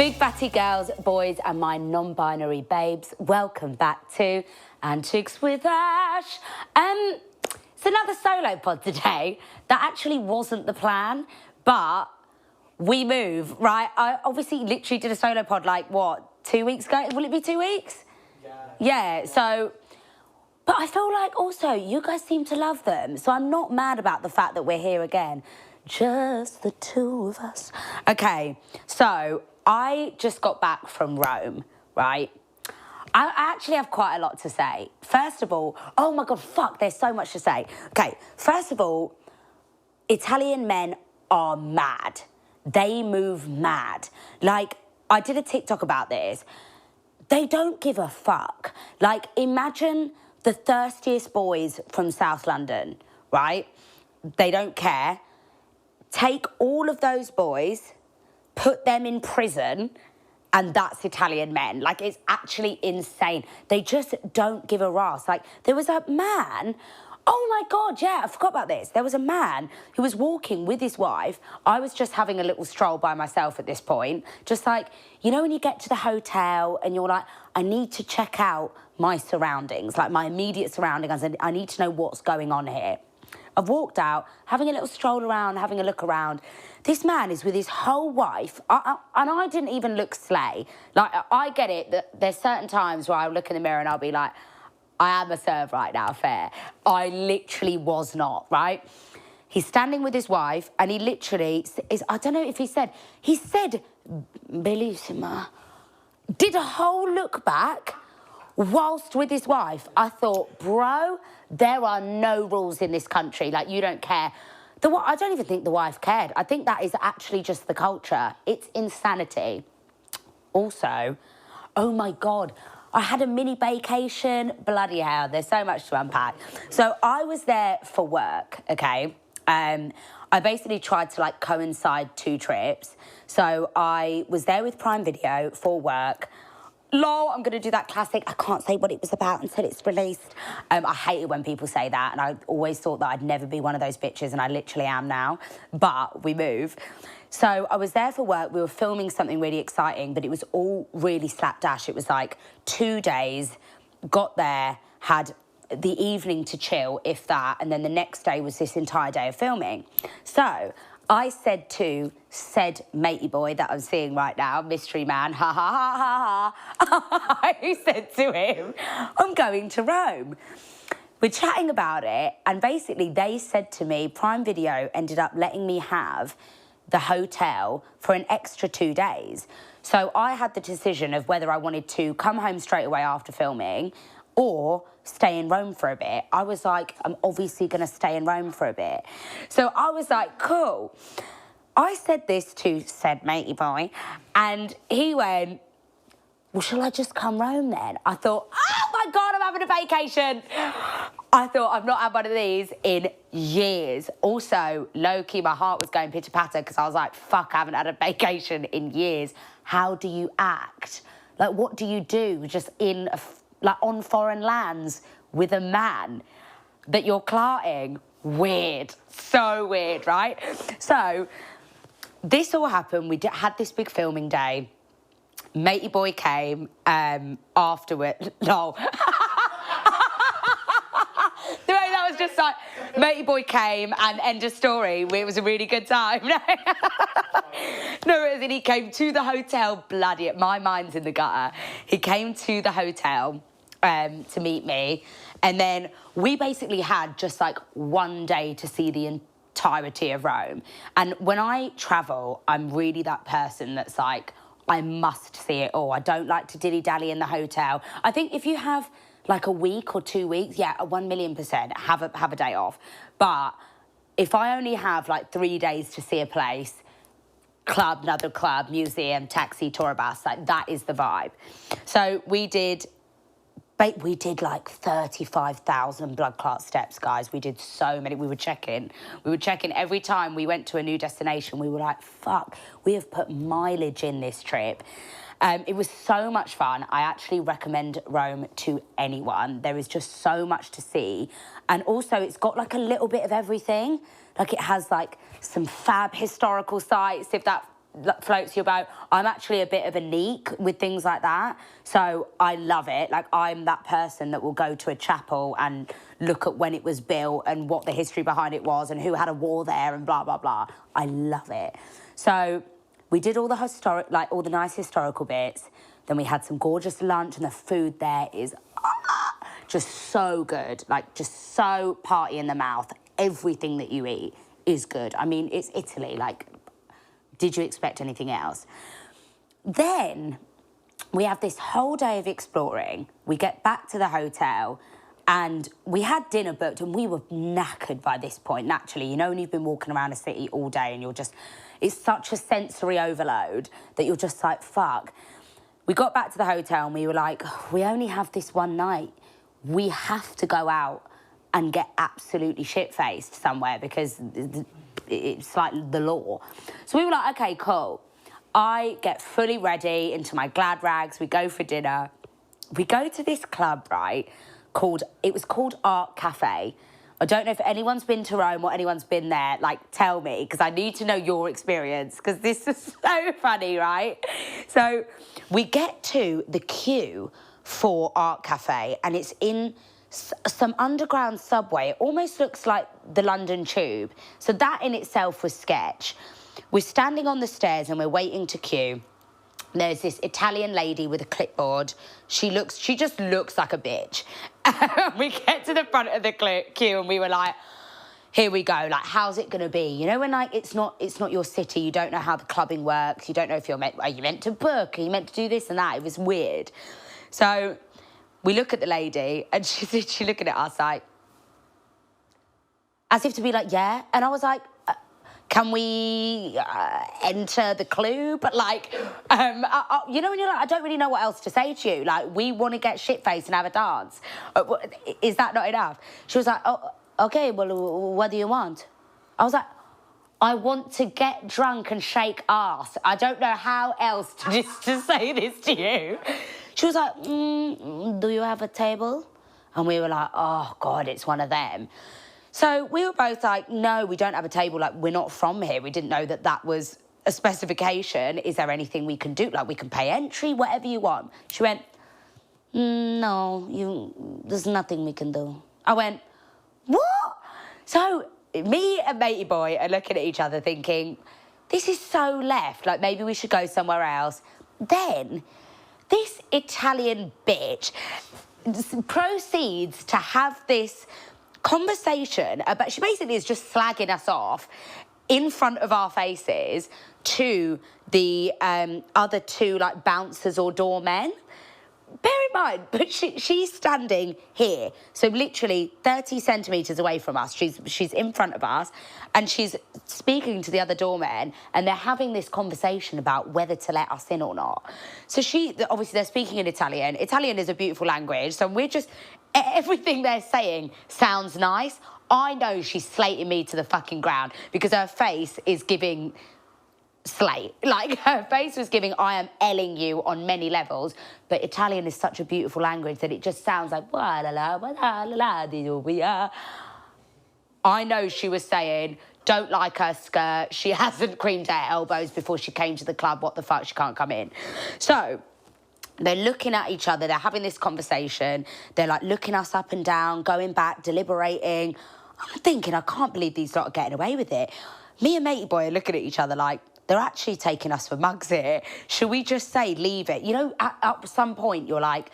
Big fatty girls, boys and my non-binary babes, welcome back to Antics with Ash. It's another solo pod today. That actually wasn't the plan, but we move, right? I obviously literally did a solo pod like, what, 2 weeks ago? Will it be 2 weeks? Yeah, so... But I feel like also you guys seem to love them, so I'm not mad about the fact that we're here again. Just the two of us. Okay, so I just got back from Rome, right? I actually have quite a lot to say. First of all, oh my God, fuck, there's so much to say. Okay, first of all, Italian men are mad. They move mad. Like, I did a TikTok about this. They don't give a fuck. Like, imagine the thirstiest boys from South London, right? They don't care. Take all of those boys, put them in prison, and that's Italian men. Like, it's actually insane. They just don't give a rat's. Like, there was a man, oh my God, yeah, I forgot about this. There was a man who was walking with his wife. I was just having a little stroll by myself at this point. Just like, you know when you get to the hotel and you're like, I need to check out my surroundings, like my immediate surroundings. I need to know what's going on here. I've walked out, having a little stroll around, having a look around. This man is with his whole wife, and I didn't even look slay. Like, I get it that there's certain times where I'll look in the mirror and I'll be like, I am a serve right now, fair. I literally was not, right? He's standing with his wife, and he literally is, I don't know if he said bellissima, did a whole look back whilst with his wife. I thought, bro, there are no rules in this country. Like, you don't care. I don't even think the wife cared. I think that is actually just the culture. It's insanity. Also, oh my God, I had a mini vacation. Bloody hell, there's so much to unpack. So I was there for work, okay? I basically tried to like coincide 2 trips. So I was there with Prime Video for work. Lol, I'm going to do that classic, I can't say what it was about until it's released. I hate it when people say that, and I always thought that I'd never be one of those bitches, and I literally am now. But we move. So I was there for work. We were filming something really exciting, but it was all really slapdash. It was like 2 days, got there, had the evening to chill, if that, and then the next day was this entire day of filming. So I said to said matey boy that I'm seeing right now, mystery man, ha ha ha ha ha, I said to him, I'm going to Rome. We're chatting about it, and basically they said to me, Prime Video ended up letting me have the hotel for an extra 2 days. So I had the decision of whether I wanted to come home straight away after filming or stay in Rome for a bit. I was like, I'm obviously going to stay in Rome for a bit. So I was like, cool. I said this to said matey boy, and he went, well, shall I just come Rome then? I thought, oh my God, I'm having a vacation. I thought, I've not had one of these in years. Also, low-key, my heart was going pitter-patter because I was like, fuck, I haven't had a vacation in years. How do you act? Like, what do you do just in like on foreign lands with a man that you're clarting? Weird, so weird, right? So this all happened. We had this big filming day. Matey boy came afterward. No. The way that was just like, matey boy came and end of story. It was a really good time. No, he came to the hotel. Bloody it, my mind's in the gutter. He came to the hotel to meet me, and then we basically had just like 1 day to see the entirety of Rome. And when I travel, I'm really that person that's like, I must see it all. I don't like to dilly-dally in the hotel. I think if you have like a week or 2 weeks, yeah, 1,000,000% have a day off. But if I only have like 3 days to see a place, club, another club, museum, taxi, tour bus, like that is the vibe. So we did like 35,000 blood clot steps, guys. We did so many. We were checking every time we went to a new destination. We were like, fuck, we have put mileage in this trip. It was so much fun. I actually recommend Rome to anyone. There is just so much to see. And also it's got like a little bit of everything. Like it has like some fab historical sites, if that floats your boat. I'm actually a bit of a neek with things like that. So I love it. Like, I'm that person that will go to a chapel and look at when it was built and what the history behind it was and who had a war there and blah, blah, blah. I love it. So we did all the all the nice historical bits. Then we had some gorgeous lunch, and the food there is just so good. Like, just so party in the mouth. Everything that you eat is good. I mean, it's Italy. Like, did you expect anything else? Then we have this whole day of exploring. We get back to the hotel, and we had dinner booked, and we were knackered by this point, naturally. You know, when you've been walking around a city all day and you're just... It's such a sensory overload that you're just like, fuck. We got back to the hotel and we were like, we only have this one night. We have to go out and get absolutely shit-faced somewhere because it's like the law. So we were like, okay, cool. I get fully ready into my glad rags. We go for dinner. We go to this club, right, it was called Art Cafe. I don't know if anyone's been to Rome or anyone's been there. Like, tell me, because I need to know your experience, because this is so funny, right? So we get to the queue for Art Cafe, and it's in some underground subway. It almost looks like the London Tube. So that in itself was sketch. We're standing on the stairs and we're waiting to queue. There's this Italian lady with a clipboard. She just looks like a bitch. We get to the front of the queue and we were like, here we go, like, how's it gonna be? You know, when like it's not your city, you don't know how the clubbing works, you don't know if are you meant to book, are you meant to do this and that? It was weird. So we look at the lady and she's looking at us like, as if to be like, yeah. And I was like, can we enter the clue? But like, you know, when you're like, I don't really know what else to say to you. Like, we want to get shit-faced and have a dance. Is that not enough? She was like, oh, okay, well, what do you want? I was like, I want to get drunk and shake ass. I don't know how else to say this to you. She was like, do you have a table? And we were like, oh, God, it's one of them. So we were both like, no, we don't have a table. Like, we're not from here. We didn't know that was a specification. Is there anything we can do? Like, we can pay entry, whatever you want. She went, no, there's nothing we can do. I went, what? So me and matey boy are looking at each other thinking, this is so left. Like, maybe we should go somewhere else. Then this Italian bitch proceeds to have this conversation about, she basically is just slagging us off in front of our faces to the other two, like, bouncers or doormen. Bear in mind, but she's standing here, so literally 30 centimetres away from us. She's in front of us, and she's speaking to the other doormen, and they're having this conversation about whether to let us in or not. So obviously they're speaking in Italian. Italian is a beautiful language, so we're just, everything they're saying sounds nice. I know she's slating me to the fucking ground because her face is giving slate. Like, her face was giving, I am Elling you on many levels, but Italian is such a beautiful language that it just sounds like, wa la la, wa la la, we are. I know she was saying, don't like her skirt, she hasn't creamed her elbows before she came to the club, what the fuck, she can't come in. So they're looking at each other, they're having this conversation, they're like looking us up and down, going back, deliberating. I'm thinking, I can't believe these lot are getting away with it. Me and matey boy are looking at each other like, they're actually taking us for mugs here. Should we just say, leave it? You know, at some point, you're like,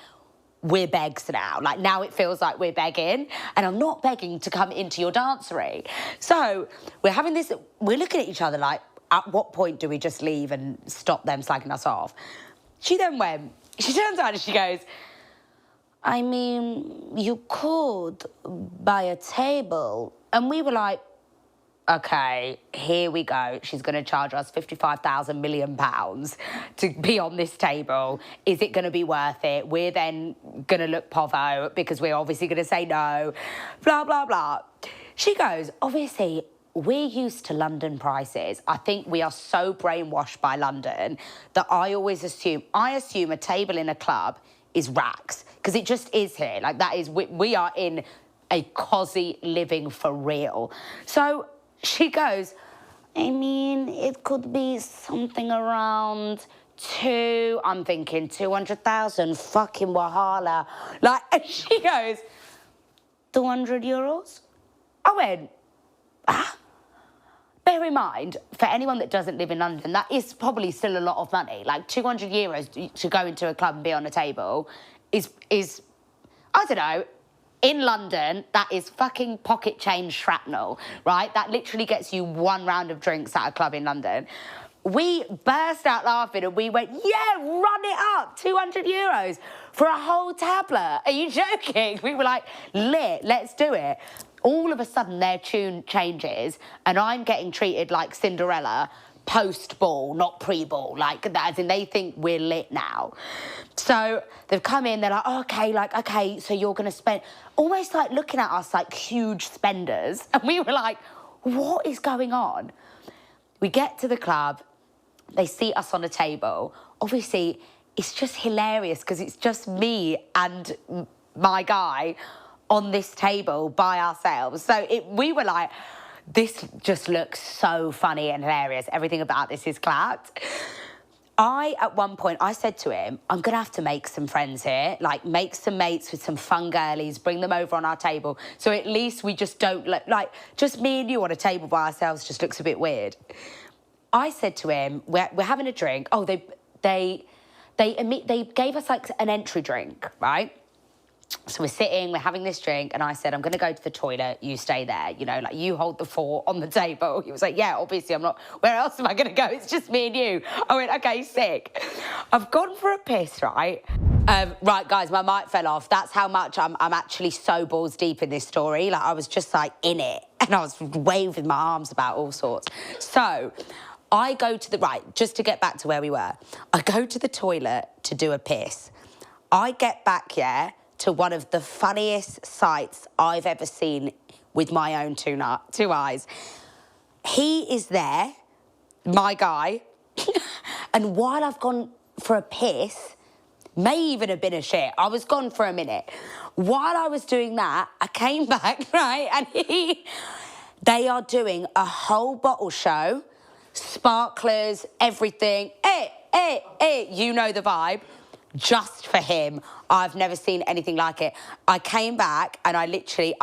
we're begs now. Like, now it feels like we're begging, and I'm not begging to come into your dancery. So we're having this, we're looking at each other like, at what point do we just leave and stop them slagging us off? She then went, she turns around and she goes, I mean, you could buy a table. And we were like, okay, here we go. She's going to charge us £55,000 million to be on this table. Is it going to be worth it? We're then going to look povo because we're obviously going to say no, blah, blah, blah. She goes, obviously, we're used to London prices. I think we are so brainwashed by London that I assume a table in a club is racks, because it just is here. Like, that is, we are in a cosy living for real. So she goes, I mean, it could be something around I'm thinking 200,000, fucking wahala. Like, and she goes, 200 euros? I went, ah. Bear in mind, for anyone that doesn't live in London, that is probably still a lot of money. Like 200 euros to go into a club and be on a table is I don't know, in London, that is fucking pocket change shrapnel, right? That literally gets you one round of drinks at a club in London. We burst out laughing and we went, yeah, run it up, 200 euros for a whole tablet. Are you joking? We were like, lit, let's do it. All of a sudden, their tune changes and I'm getting treated like Cinderella post-ball, not pre-ball. Like, as in they think we're lit now. So they've come in, they're like, okay, so you're going to spend, almost like looking at us like huge spenders. And we were like, what is going on? We get to the club, they see us on a table. Obviously, it's just hilarious because it's just me and my guy on this table by ourselves. So we were like, this just looks so funny and hilarious. Everything about this is clapped. At one point, I said to him, I'm going to have to make some friends here, like make some mates with some fun girlies, bring them over on our table. So at least we just don't look like, just me and you on a table by ourselves just looks a bit weird. I said to him, we're having a drink. Oh, they gave us like an entry drink, right? So we're sitting, we're having this drink, and I said, I'm going to go to the toilet, you stay there, you know, like you hold the fort on the table. He was like, yeah, obviously I'm not, where else am I going to go? It's just me and you. I went, okay, sick. I've gone for a piss, right? Right, guys, my mic fell off. That's how much I'm actually so balls deep in this story. Like, I was just like in it, and I was waving my arms about all sorts. So I go to right, just to get back to where we were, I go to the toilet to do a piss. I get back, to one of the funniest sights I've ever seen with my own two eyes. He is there, my guy, and while I've gone for a piss, may even have been a shit, I was gone for a minute. While I was doing that, I came back, right, and they are doing a whole bottle show, sparklers, everything, you know the vibe. Just for him. I've never seen anything like it. I came back and I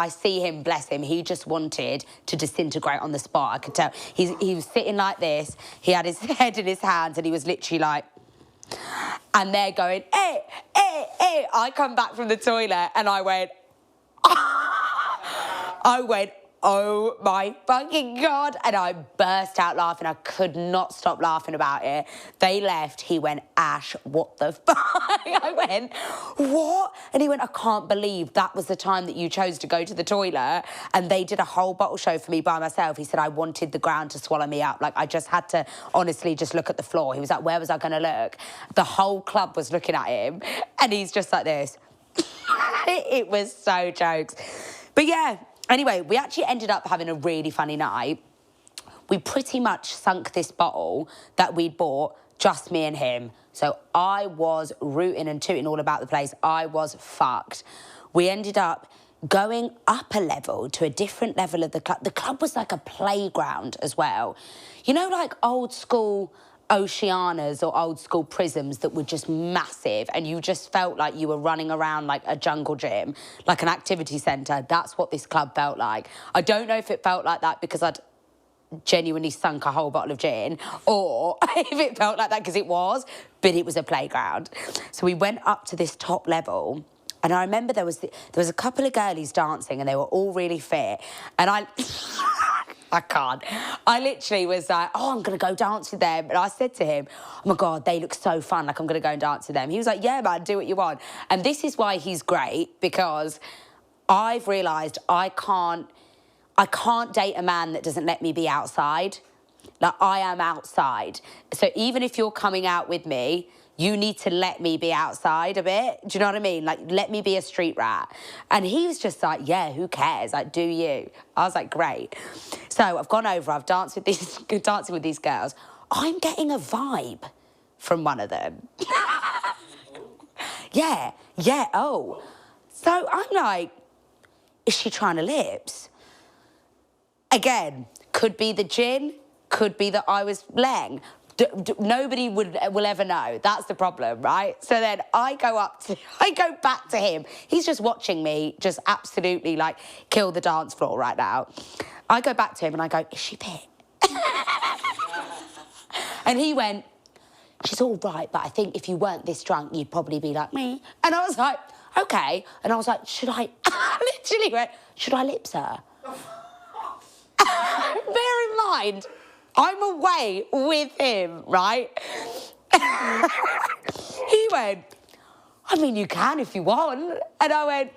see him, bless him, he just wanted to disintegrate on the spot. I could tell. He was sitting like this, he had his head in his hands and he was literally like, and they're going, I come back from the toilet and I went, oh my fucking God. And I burst out laughing. I could not stop laughing about it. They left. He went, Ash, what the fuck? I went, what? And he went, I can't believe that was the time that you chose to go to the toilet. And they did a whole bottle show for me by myself. He said, I wanted the ground to swallow me up. Like, I just had to honestly just look at the floor. He was like, where was I going to look? The whole club was looking at him. And he's just like this. It was so jokes. But yeah. Anyway, we actually ended up having a really funny night. We pretty much sunk this bottle that we'd bought, just me and him. So I was rooting and tooting all about the place. I was fucked. We ended up going up a level to a different level of the club. The club was like a playground as well. You know, like old school Oceanas or old school Prisms that were just massive and you just felt like you were running around like a jungle gym, like an activity centre. That's what this club felt like. I don't know if it felt like that because I'd genuinely sunk a whole bottle of gin or if it felt like that because it was, but it was a playground. So we went up to this top level and I remember there was a couple of girlies dancing and they were all really fit and I can't. I literally was like, oh, I'm going to go dance with them. And I said to him, oh, my God, they look so fun. Like, I'm going to go and dance with them. He was like, yeah, man, do what you want. And this is why he's great, because I've realised I can't date a man that doesn't let me be outside. Like, I am outside. So even if you're coming out with me, you need to let me be outside a bit. Do you know what I mean? Like, let me be a street rat. And he was just like, yeah, who cares? Like, do you? I was like, great. So I've gone over, I've dancing with these girls. I'm getting a vibe from one of them. yeah, oh. So I'm like, is she trying to lips? Again, could be the gin, could be that I was laying. Nobody will ever know. That's the problem, right? So then I go back to him. He's just watching me just absolutely, like, kill the dance floor right now. I go back to him and I go, is she fit? And he went, she's all right, but I think if you weren't this drunk, you'd probably be like me. And I was like, okay. And I was like, I literally went, should I lips her? Bear in mind, I'm away with him, right? He went, I mean, you can if you want. And I went,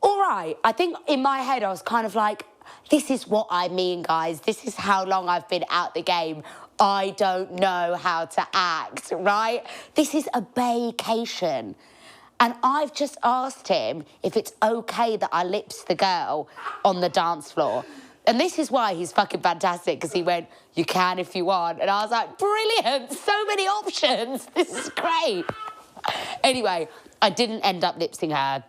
all right. I think in my head, I was kind of like, this is what I mean, guys. This is how long I've been out the game. I don't know how to act, right? This is a vacation. And I've just asked him if it's okay that I lips the girl on the dance floor. And this is why he's fucking fantastic, because he went, you can if you want. And I was like, brilliant, so many options. This is great. Anyway, I didn't end up lipsing her.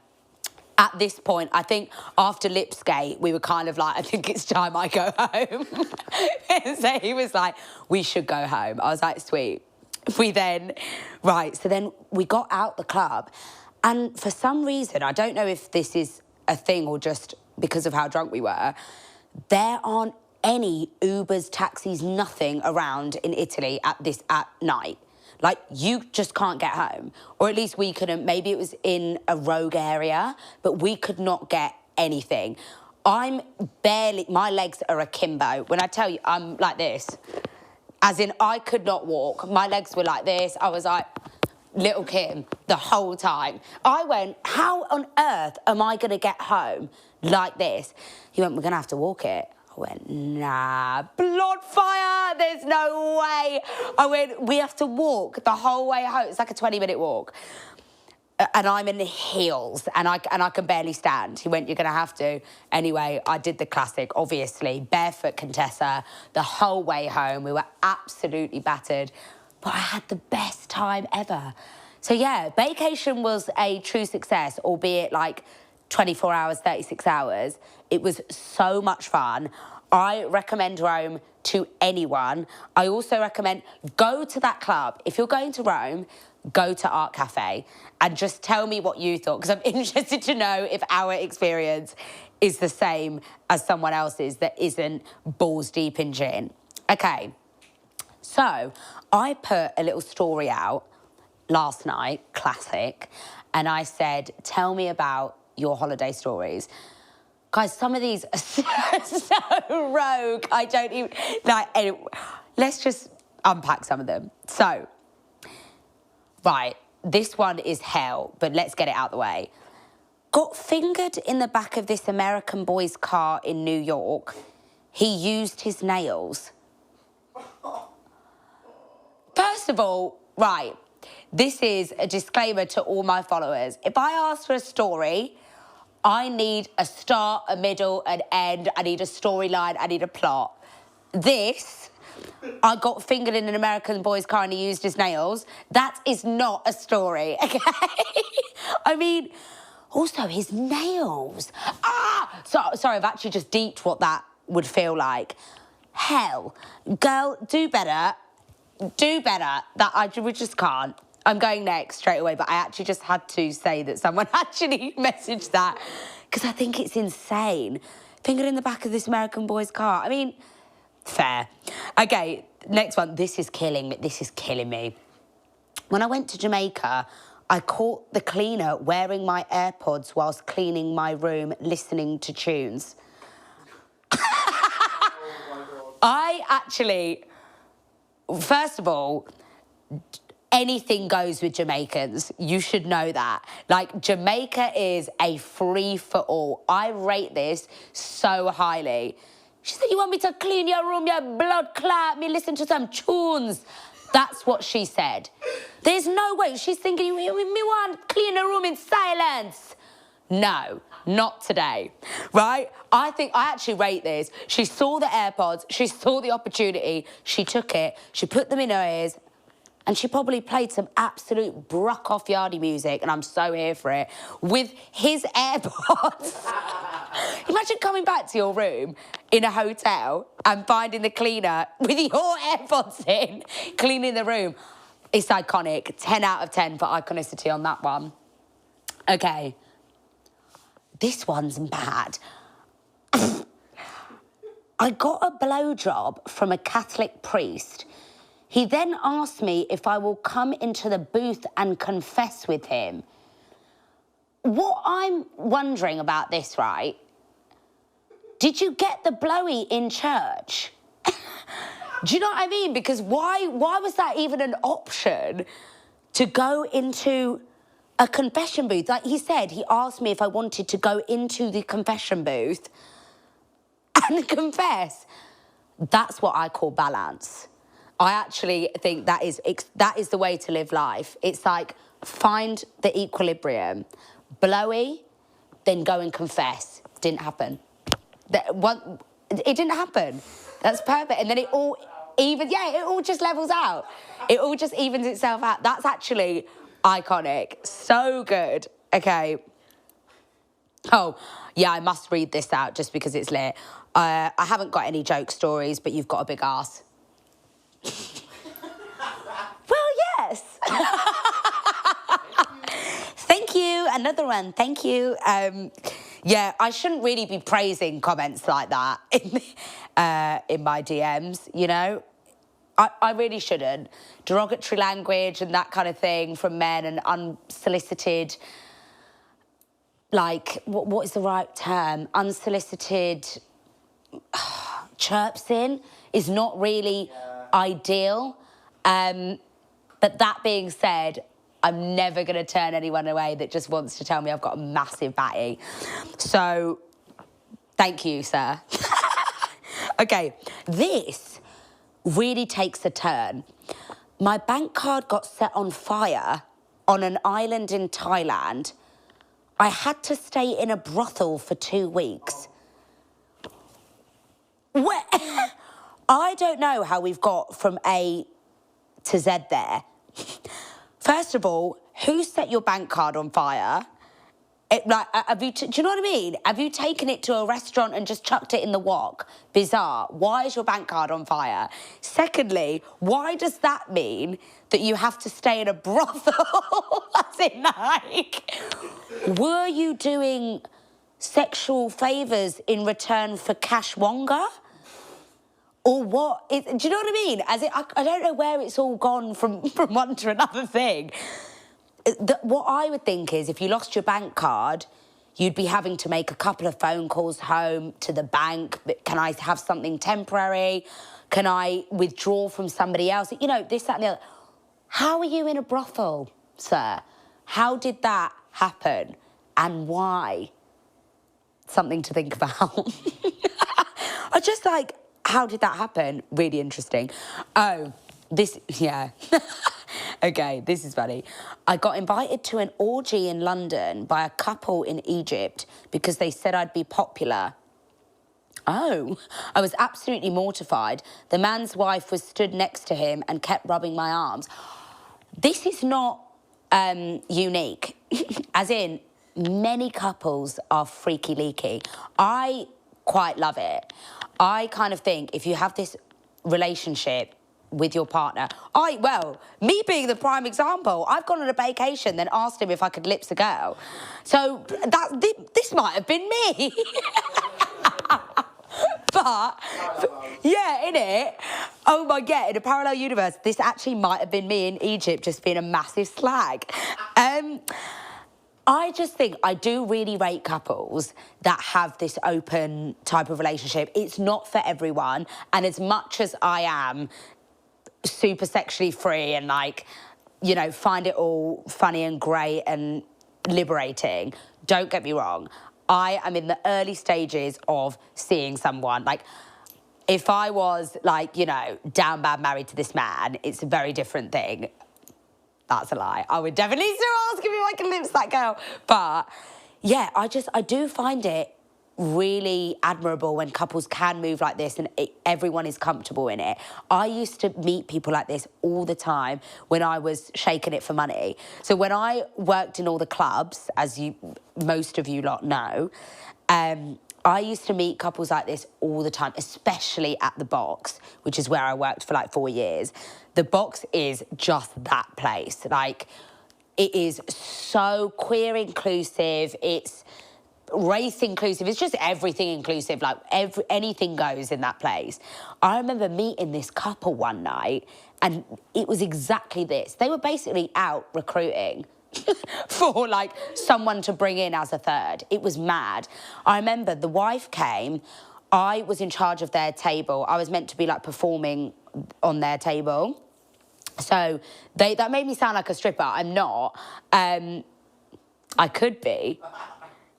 At this point, I think after Lipsgate, we were kind of like, I think it's time I go home. So he was like, we should go home. I was like, sweet. So then we got out the club. And for some reason, I don't know if this is a thing or just because of how drunk we were, there aren't any Ubers, taxis, nothing around in Italy at night. Like, you just can't get home. Or at least we couldn't. Maybe it was in a rogue area, but we could not get anything. My legs are akimbo. When I tell you, I'm like this. As in, I could not walk. My legs were like this. I was like, little Kim, the whole time. I went, how on earth am I going to get home like this? He went, we're going to have to walk it. I went, nah, blood fire, there's no way. I went, we have to walk the whole way home. It's like a 20-minute walk. And I'm in heels and I can barely stand. He went, you're going to have to. Anyway, I did the classic, obviously, barefoot Contessa the whole way home. We were absolutely battered, but I had the best time ever. So yeah, vacation was a true success, albeit like 24 hours, 36 hours. It was so much fun. I recommend Rome to anyone. I also recommend go to that club. If you're going to Rome, go to Art Cafe and just tell me what you thought, because I'm interested to know if our experience is the same as someone else's that isn't balls deep in gin. Okay, so I put a little story out last night, classic, and I said, tell me about your holiday stories. Guys, some of these are so rogue. I don't even, let's just unpack some of them. So, right, this one is hell, but let's get it out the way. Got fingered in the back of this American boy's car in New York. He used his nails. First of all, right, this is a disclaimer to all my followers. If I ask for a story, I need a start, a middle, an end. I need a storyline. I need a plot. This, I got fingered in an American boy's car and he used his nails. That is not a story, okay? I mean, also his nails. Sorry, I've actually just deeped what that would feel like. Hell, girl, do better. Do better. We just can't. I'm going next straight away, but I actually just had to say that someone actually messaged that because I think it's insane. Fingered in the back of this American boy's car. I mean, fair. Okay, next one. This is killing me. When I went to Jamaica, I caught the cleaner wearing my AirPods whilst cleaning my room, listening to tunes. I actually, first of all, anything goes with Jamaicans. You should know that. Like, Jamaica is a free-for-all. I rate this so highly. She said, you want me to clean your room, you blood clot, me listen to some tunes. That's what she said. There's no way. She's thinking, me want to clean the room in silence. No, not today, right? I actually rate this. She saw the AirPods. She saw the opportunity. She took it. She put them in her ears. And she probably played some absolute bruck-off yardie music, and I'm so here for it, with his AirPods Imagine coming back to your room in a hotel and finding the cleaner with your AirPods in, cleaning the room. It's iconic. 10 out of 10 for iconicity on that one. Okay. This one's bad. I got a blowjob from a Catholic priest. He then asked me if I will come into the booth and confess with him. What I'm wondering about this, right? Did you get the blowy in church? Do you know what I mean? Because why was that even an option to go into a confession booth? Like he said, he asked me if I wanted to go into the confession booth and confess. That's what I call balance. I actually think that is the way to live life. It's like find the equilibrium. Blowy, then go and confess. Didn't happen. It didn't happen. That's perfect. And then it all just levels out. It all just evens itself out. That's actually iconic. So good. Okay. Oh, yeah, I must read this out just because it's lit. I haven't got any joke stories, but you've got a big ass. Well, yes. Thank you. Another one. Thank you. Yeah, I shouldn't really be praising comments like that in my DMs, you know? I really shouldn't. Derogatory language and that kind of thing from men and unsolicited, like, what is the right term? Unsolicited chirpsing is not really ideal. But that being said, I'm never going to turn anyone away that just wants to tell me I've got a massive batty. So, thank you, sir. Okay, this really takes a turn. My bank card got set on fire on an island in Thailand. I had to stay in a brothel for 2 weeks. I don't know how we've got from A to Z there. First of all, who set your bank card on fire? Do you know what I mean? Have you taken it to a restaurant and just chucked it in the wok? Bizarre. Why is your bank card on fire? Secondly, why does that mean that you have to stay in a brothel? As in, like, were you doing sexual favours in return for cash wonga? Or what? Do you know what I mean? I don't know where it's all gone from one to another thing. What I would think is if you lost your bank card, you'd be having to make a couple of phone calls home to the bank. Can I have something temporary? Can I withdraw from somebody else? You know, this, that, and the other. How are you in a brothel, sir? How did that happen? And why? Something to think about. I just like, how did that happen? Really interesting. Oh, yeah. Okay, this is funny. I got invited to an orgy in London by a couple in Egypt because they said I'd be popular. Oh, I was absolutely mortified. The man's wife was stood next to him and kept rubbing my arms. This is not unique. As in, many couples are freaky leaky. I quite love it. I kind of think if you have this relationship with your partner, me being the prime example, I've gone on a vacation, then asked him if I could lips a girl. So this might have been me. But, yeah, innit? Oh my God, in a parallel universe, this actually might have been me in Egypt just being a massive slag. I just think I do really rate couples that have this open type of relationship. It's not for everyone. And as much as I am super sexually free and, like, you know, find it all funny and great and liberating, don't get me wrong. I am in the early stages of seeing someone. Like, if I was, like, you know, down bad married to this man, it's a very different thing. That's a lie. I would definitely still ask if I can lips that girl. But, yeah, I do find it really admirable when couples can move like this and everyone is comfortable in it. I used to meet people like this all the time when I was shaking it for money. So when I worked in all the clubs, as most of you lot know, I used to meet couples like this all the time, especially at the Box, which is where I worked for like 4 years. The Box is just that place. Like, it is so queer inclusive. It's race inclusive. It's just everything inclusive. Like, anything goes in that place. I remember meeting this couple one night, and it was exactly this. They were basically out recruiting for like someone to bring in as a third. It was mad. I remember the wife came. I was in charge of their table. I was meant to be like performing on their table. So that made me sound like a stripper. I'm not. I could be.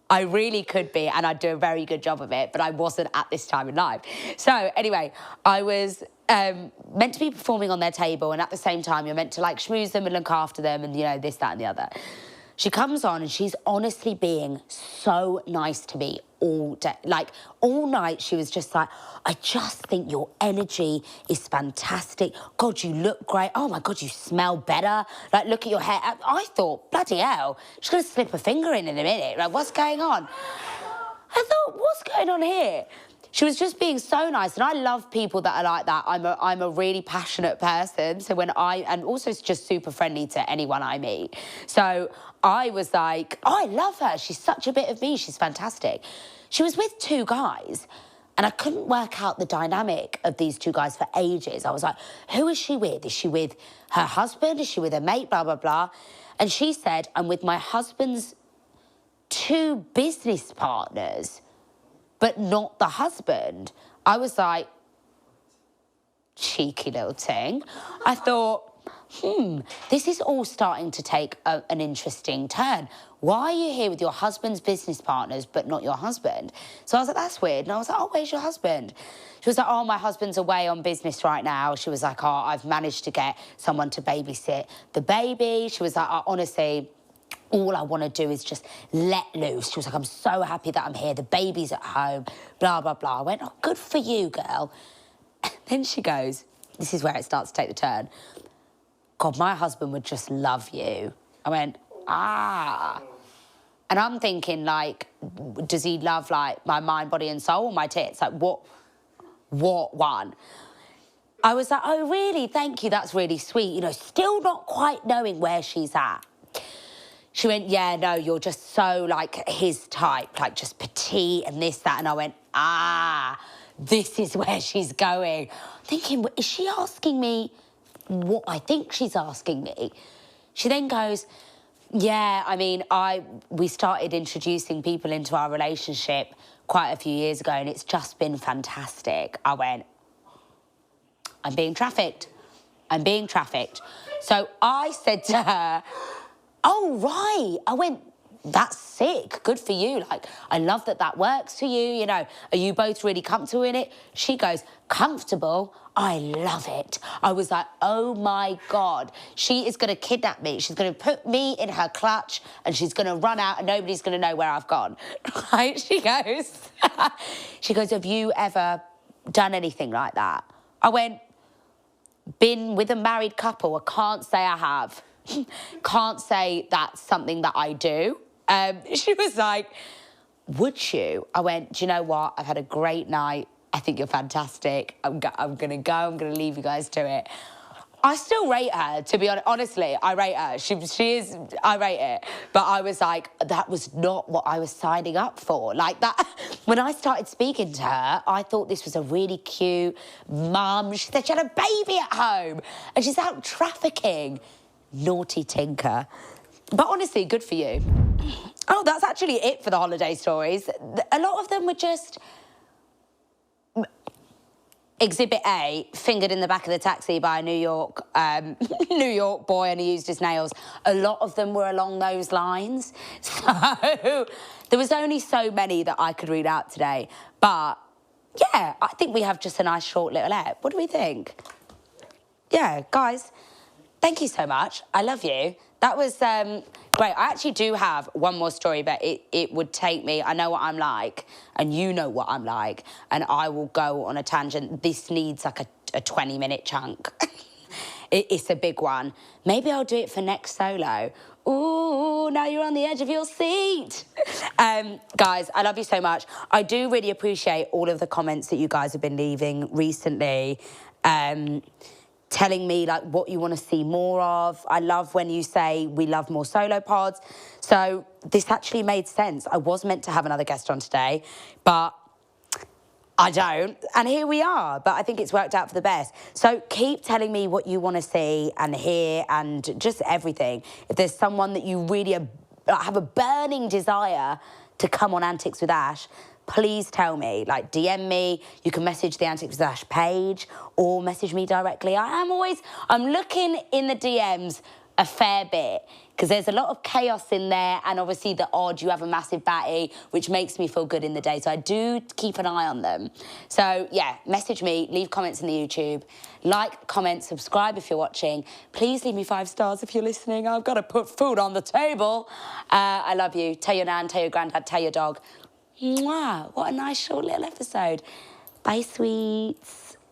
I really could be, and I'd do a very good job of it, but I wasn't at this time in life. So anyway, I was meant to be performing on their table, and at the same time, you're meant to like schmooze them and look after them and, you know, this, that, and the other. She comes on and she's honestly being so nice to me all day. Like, all night she was just like, I just think your energy is fantastic. God, you look great. Oh, my God, you smell better. Like, look at your hair. I thought, bloody hell, she's going to slip a finger in a minute. Like, what's going on? I thought, what's going on here? She was just being so nice, and I love people that are like that. I'm a really passionate person, so and also just super friendly to anyone I meet. So I was like, oh, I love her. She's such a bit of me. She's fantastic. She was with 2 guys, and I couldn't work out the dynamic of these 2 guys for ages. I was like, who is she with? Is she with her husband? Is she with a mate? Blah, blah, blah. And she said, I'm with my husband's 2 business partners, but not the husband. I was like, cheeky little thing. I thought, this is all starting to take an interesting turn. Why are you here with your husband's business partners, but not your husband? So I was like, that's weird. And I was like, oh, where's your husband? She was like, oh, my husband's away on business right now. She was like, oh, I've managed to get someone to babysit the baby. She was like, oh, honestly, all I want to do is just let loose. She was like, I'm so happy that I'm here. The baby's at home, blah, blah, blah. I went, oh, good for you, girl. And then she goes, this is where it starts to take the turn. God, my husband would just love you. I went, ah. And I'm thinking, like, does he love, like, my mind, body and soul, or my tits? Like, what one? I was like, oh, really? Thank you. That's really sweet. You know, still not quite knowing where she's at. She went, yeah, no, you're just so, like, his type, like, just petite and this, that. And I went, ah, this is where she's going. Thinking, is she asking me what I think she's asking me? She then goes, yeah, I mean, we started introducing people into our relationship quite a few years ago, and it's just been fantastic. I went, I'm being trafficked. I'm being trafficked. So I said to her, oh, right. I went, that's sick. Good for you. Like, I love that works for you. You know, are you both really comfortable in it? She goes, comfortable? I love it. I was like, oh, my God. She is going to kidnap me. She's going to put me in her clutch, and she's going to run out, and nobody's going to know where I've gone. Right? She goes, have you ever done anything like that? I went, been with a married couple. I can't say I have. Can't say that's something that I do. She was like, would you? I went, do you know what? I've had a great night. I think you're fantastic. I'm going to go. I'm going to leave you guys to it. I still rate her, to be honest. Honestly, I rate her. She is, I rate it. But I was like, that was not what I was signing up for. Like that, when I started speaking to her, I thought this was a really cute mum. She said she had a baby at home and she's out trafficking. Naughty tinker. But honestly, good for you. Oh, that's actually it for the holiday stories. A lot of them were just... Exhibit A, fingered in the back of the taxi by a New York boy, and he used his nails. A lot of them were along those lines. So there was only so many that I could read out today. But, yeah, I think we have just a nice short little ep. What do we think? Yeah, guys... Thank you so much. I love you. That was great. I actually do have one more story, but it would take me... I know what I'm like, and you know what I'm like, and I will go on a tangent. This needs like a 20-minute chunk. It's a big one. Maybe I'll do it for next solo, Ooh, now you're on the edge of your seat. Guys, I love you so much. I do really appreciate all of the comments that you guys have been leaving recently. Telling me like what you want to see more of. I love when you say we love more solo pods. So this actually made sense. I was meant to have another guest on today, but I don't. And here we are. But I think it's worked out for the best. So keep telling me what you want to see and hear and just everything. If there's someone that you really have a burning desire to come on Antics with Ash, please tell me, like DM me, you can message the Antics with Ash page or message me directly. I'm looking in the DMs a fair bit because there's a lot of chaos in there and obviously the odd, you have a massive batty, which makes me feel good in the day. So I do keep an eye on them. So yeah, message me, leave comments in the YouTube, like, comment, subscribe if you're watching. Please leave me 5 stars if you're listening. I've got to put food on the table. I love you. Tell your nan, tell your granddad, tell your dog. Mwah, what a nice short little episode. Bye, sweets.